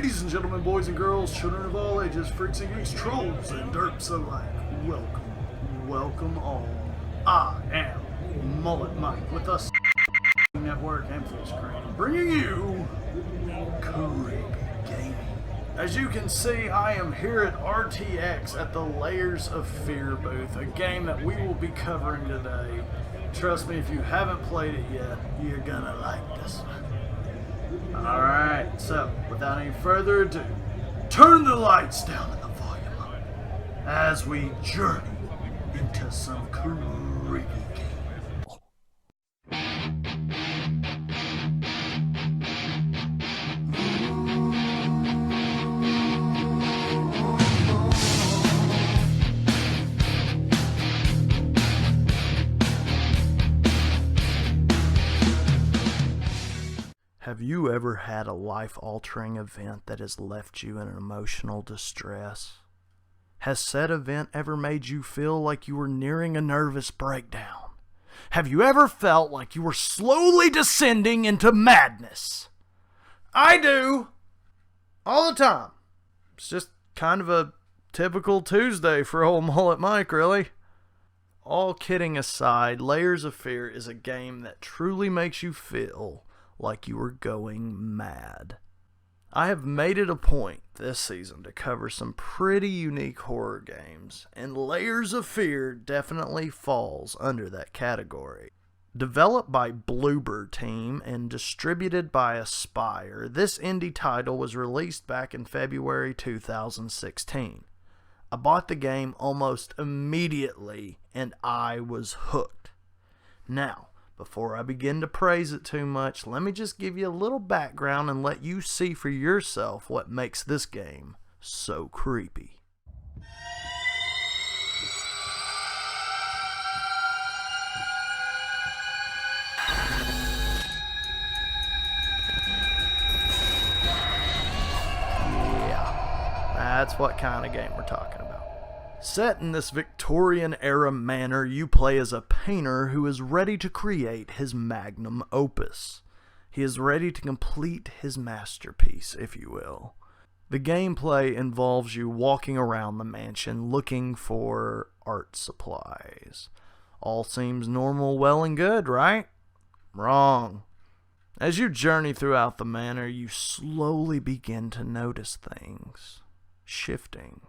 Ladies and gentlemen, boys and girls, children of all ages, freaks and geeks, trolls and derps alike, welcome all. I am Mullet Mike with us Network and FULLSCREEN, bringing you creepy gaming. As you can see, I am here at RTX at the Layers of Fear booth, a game that we will be covering today. Trust me, if you haven't played it yet, you're gonna like this one. Alright, so without any further ado, turn the lights down and the volume up as we journey into some creepy gaming. Have you ever had a life-altering event that has left you in emotional distress? Has said event ever made you feel like you were nearing a nervous breakdown? Have you ever felt like you were slowly descending into madness? I do. All the time. It's just kind of a typical Tuesday for old Mullet Mike, really. All kidding aside, Layers of Fear is a game that truly makes you feel like you were going mad. I have made it a point this season to cover some pretty unique horror games, and Layers of Fear definitely falls under that category. Developed by Bloober Team and distributed by Aspyr, this indie title was released back in February 2016. I bought the game almost immediately and I was hooked. Now, before I begin to praise it too much, let me just give you a little background and let you see for yourself what makes this game so creepy. Yeah, that's what kind of game we're talking about. Set in this Victorian-era manor, you play as a painter who is ready to create his magnum opus. He is ready to complete his masterpiece, if you will. The gameplay involves you walking around the mansion looking for art supplies. All seems normal, well and good, right? Wrong. As you journey throughout the manor, you slowly begin to notice things shifting.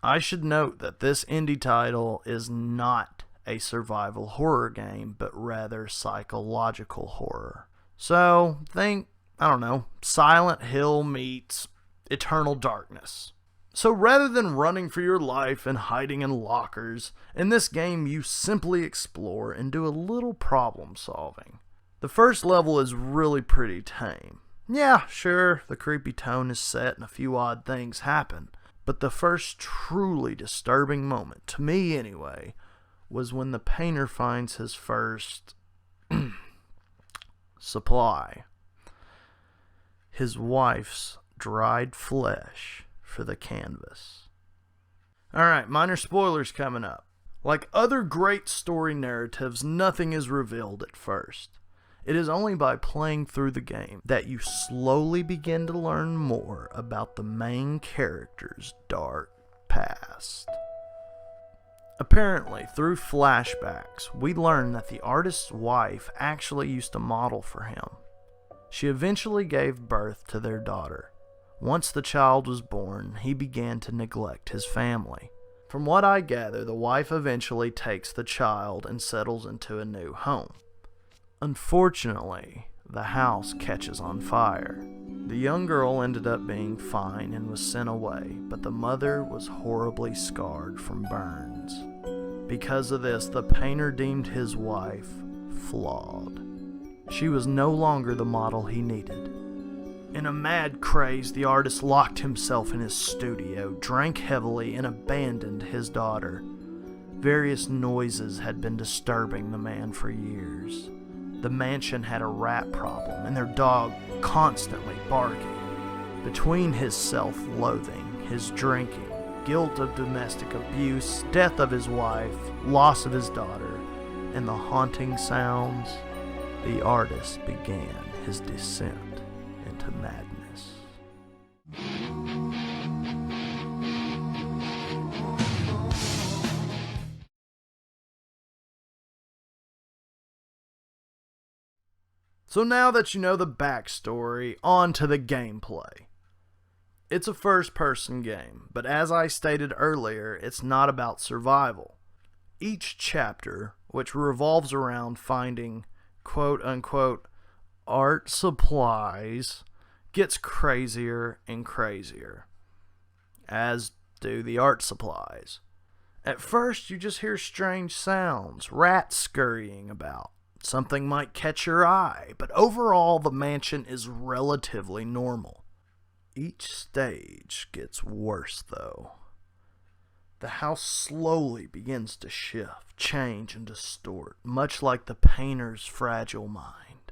I should note that this indie title is not a survival horror game, but rather psychological horror. So, think, I don't know, Silent Hill meets Eternal Darkness. So rather than running for your life and hiding in lockers, in this game you simply explore and do a little problem solving. The first level is really pretty tame. Yeah, sure, the creepy tone is set and a few odd things happen. But the first truly disturbing moment, to me anyway, was when the painter finds his first supply. His wife's dried flesh for the canvas. Alright, minor spoilers coming up. Like other great story narratives, nothing is revealed at first. It is only by playing through the game that you slowly begin to learn more about the main character's dark past. Apparently, through flashbacks, we learn that the artist's wife actually used to model for him. She eventually gave birth to their daughter. Once the child was born, he began to neglect his family. From what I gather, the wife eventually takes the child and settles into a new home. Unfortunately, the house catches on fire. The young girl ended up being fine and was sent away, but the mother was horribly scarred from burns. Because of this, the painter deemed his wife flawed. She was no longer the model he needed. In a mad craze, the artist locked himself in his studio, drank heavily, and abandoned his daughter. Various noises had been disturbing the man for years. The mansion had a rat problem, and their dog constantly barking. Between his self-loathing, his drinking, guilt of domestic abuse, death of his wife, loss of his daughter, and the haunting sounds, the artist began his descent into madness. So now that you know the backstory, on to the gameplay. It's a first-person game, but as I stated earlier, it's not about survival. Each chapter, which revolves around finding quote-unquote art supplies, gets crazier and crazier, as do the art supplies. At first, you just hear strange sounds, rats scurrying about. Something might catch your eye, but overall the mansion is relatively normal. Each stage gets worse, though. The house slowly begins to shift, change, and distort, much like the painter's fragile mind.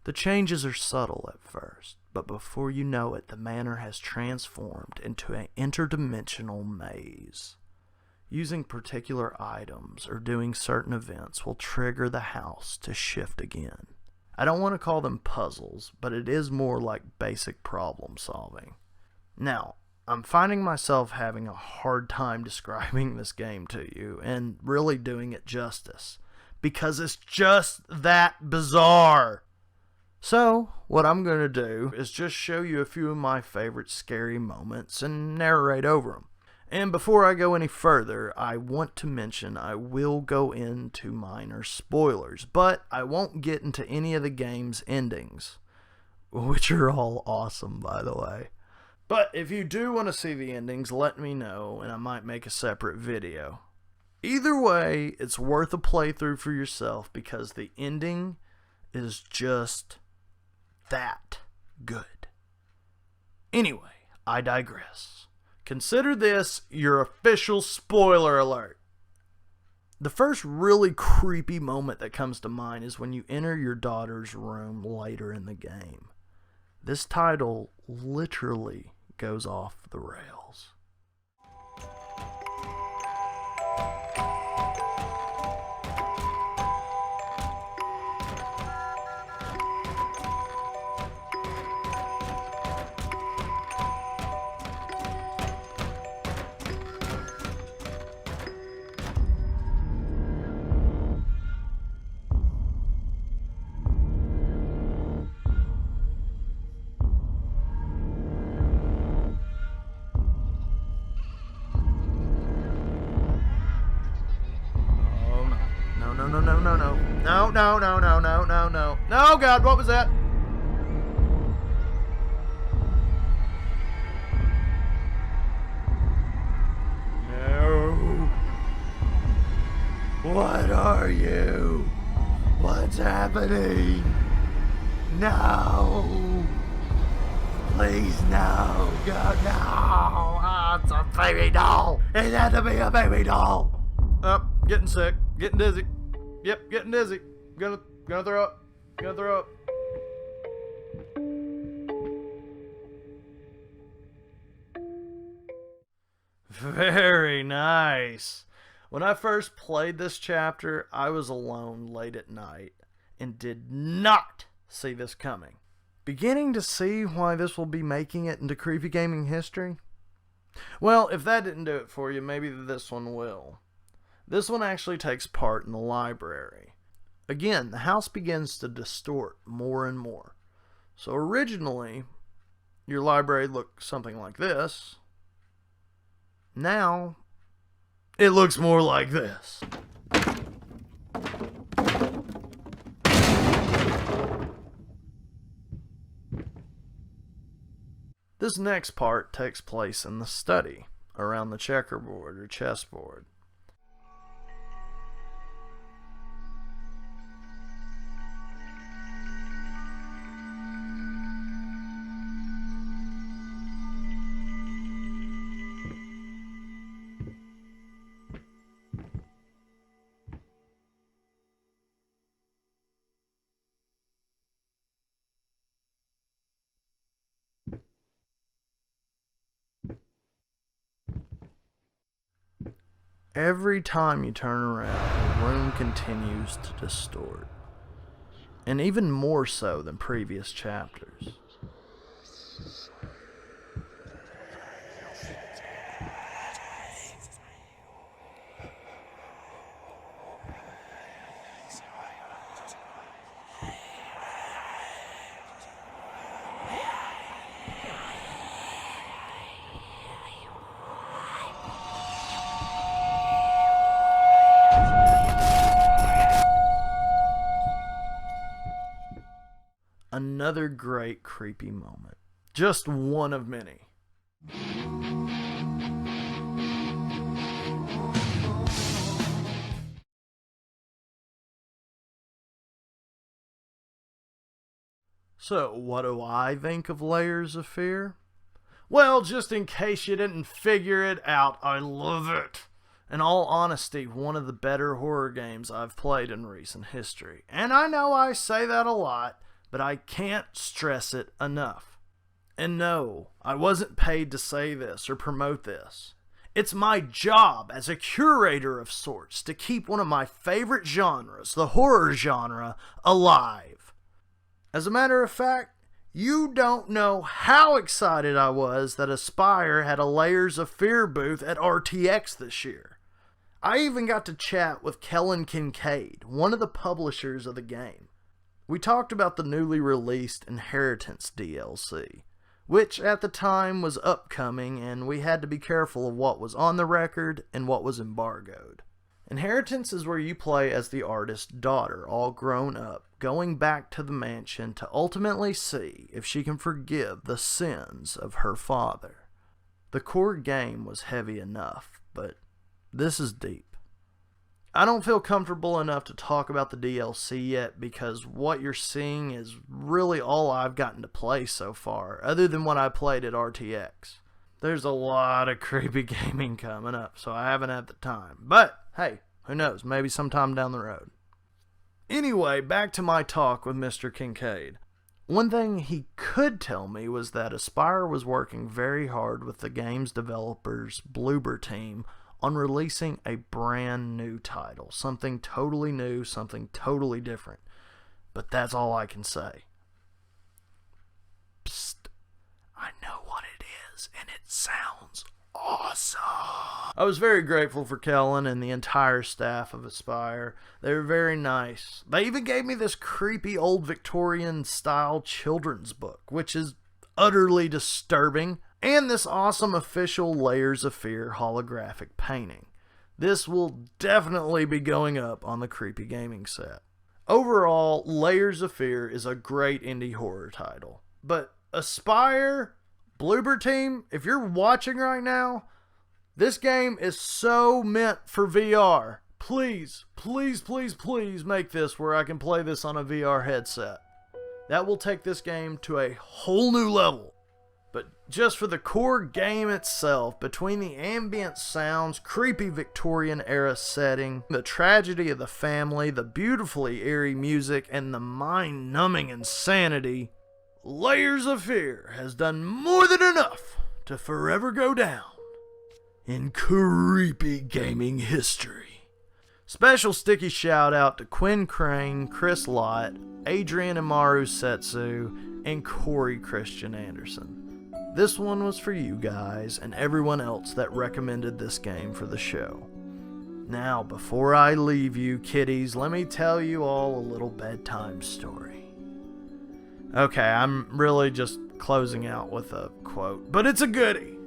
The changes are subtle at first, but before you know it, the manor has transformed into an interdimensional maze. Using particular items or doing certain events will trigger the house to shift again. I don't want to call them puzzles, but it is more like basic problem solving. Now, I'm finding myself having a hard time describing this game to you and really doing it justice, because it's just that bizarre. So, what I'm going to do is just show you a few of my favorite scary moments and narrate over them. And before I go any further, I want to mention I will go into minor spoilers, but I won't get into any of the game's endings, which are all awesome, by the way. But if you do want to see the endings, let me know, and I might make a separate video. Either way, it's worth a playthrough for yourself because the ending is just that good. Anyway, I digress. Consider this your official spoiler alert. The first really creepy moment that comes to mind is when you enter your daughter's room later in the game. This title literally goes off the rails. No, God, what was that? No. What are you? What's happening? No. Please, no. God, no. Oh, it's a baby doll. It had to be a baby doll. Oh, getting sick. Getting dizzy. Yep, getting dizzy. Gonna throw up. Gonna throw up. Very nice. When I first played this chapter, I was alone late at night and did not see this coming. Beginning to see why this will be making it into creepy gaming history? Well, if that didn't do it for you, maybe this one will. This one actually takes part in the library. Again, the house begins to distort more and more. So originally, your library looked something like this. Now, it looks more like this. This next part takes place in the study, around the checkerboard or chessboard. Every time you turn around, the room continues to distort, and even more so than previous chapters. another great creepy moment. Just one of many. So, what do I think of Layers of Fear? Well, just in case you didn't figure it out, I love it. In all honesty, one of the better horror games I've played in recent history. And I know I say that a lot, but I can't stress it enough. And no, I wasn't paid to say this or promote this. It's my job as a curator of sorts to keep one of my favorite genres, the horror genre, alive. As a matter of fact, you don't know how excited I was that Aspyr had a Layers of Fear booth at RTX this year. I even got to chat with Kellen Kincaid, one of the publishers of the game. We talked about the newly released Inheritance DLC, which at the time was upcoming, and we had to be careful of what was on the record and what was embargoed. Inheritance is where you play as the artist's daughter, all grown up, going back to the mansion to ultimately see if she can forgive the sins of her father. The core game was heavy enough, but this is deep. I don't feel comfortable enough to talk about the DLC yet because what you're seeing is really all I've gotten to play so far, other than what I played at RTX. There's a lot of creepy gaming coming up, so I haven't had the time. But, hey, who knows, maybe sometime down the road. Anyway, back to my talk with Mr. Kincaid. One thing he could tell me was that Aspyr was working very hard with the game's developers, Bloober team, on releasing a brand new title. Something totally new, something totally different. But that's all I can say. Psst. I know what it is, and it sounds awesome. I was very grateful for Kellen and the entire staff of Aspyr. They were very nice. They even gave me this creepy old Victorian style children's book, which is utterly disturbing, and this awesome official Layers of Fear holographic painting. This will definitely be going up on the Creepy Gaming set. Overall, Layers of Fear is a great indie horror title. But Aspyr, Bloober team, if you're watching right now, this game is so meant for VR. Please, please, please, please make this where I can play this on a VR headset. That will take this game to a whole new level. But just for the core game itself, between the ambient sounds, creepy Victorian era setting, the tragedy of the family, the beautifully eerie music, and the mind-numbing insanity, Layers of Fear has done more than enough to forever go down in creepy gaming history. Special sticky shout out to Quinn Crane, Chris Lott, Adrian Amaru Setsu, and Corey Christian Anderson. This one was for you guys and everyone else that recommended this game for the show. Now, before I leave you kiddies, let me tell you all a little bedtime story. Okay, I'm really just closing out with a quote, but it's a goodie.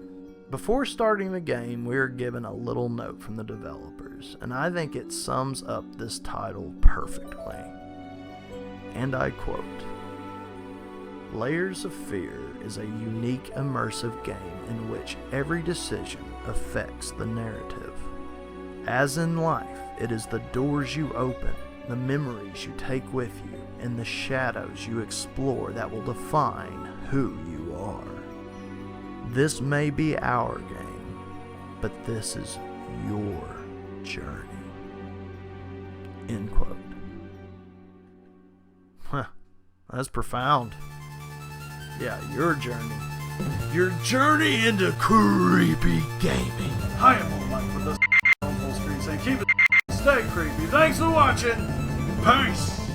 Before starting the game, we are given a little note from the developers, and I think it sums up this title perfectly. And I quote, "Layers of Fear is a unique immersive game in which every decision affects the narrative. As in life, it is the doors you open, the memories you take with you, and the shadows you explore that will define who you are. This may be our game, but this is your journey." End quote. Huh, that's profound. Yeah, your journey. Your journey into creepy gaming. Hi, I'm Mullet with this on full screen saying keep it stay creepy. Thanks for watching. Peace.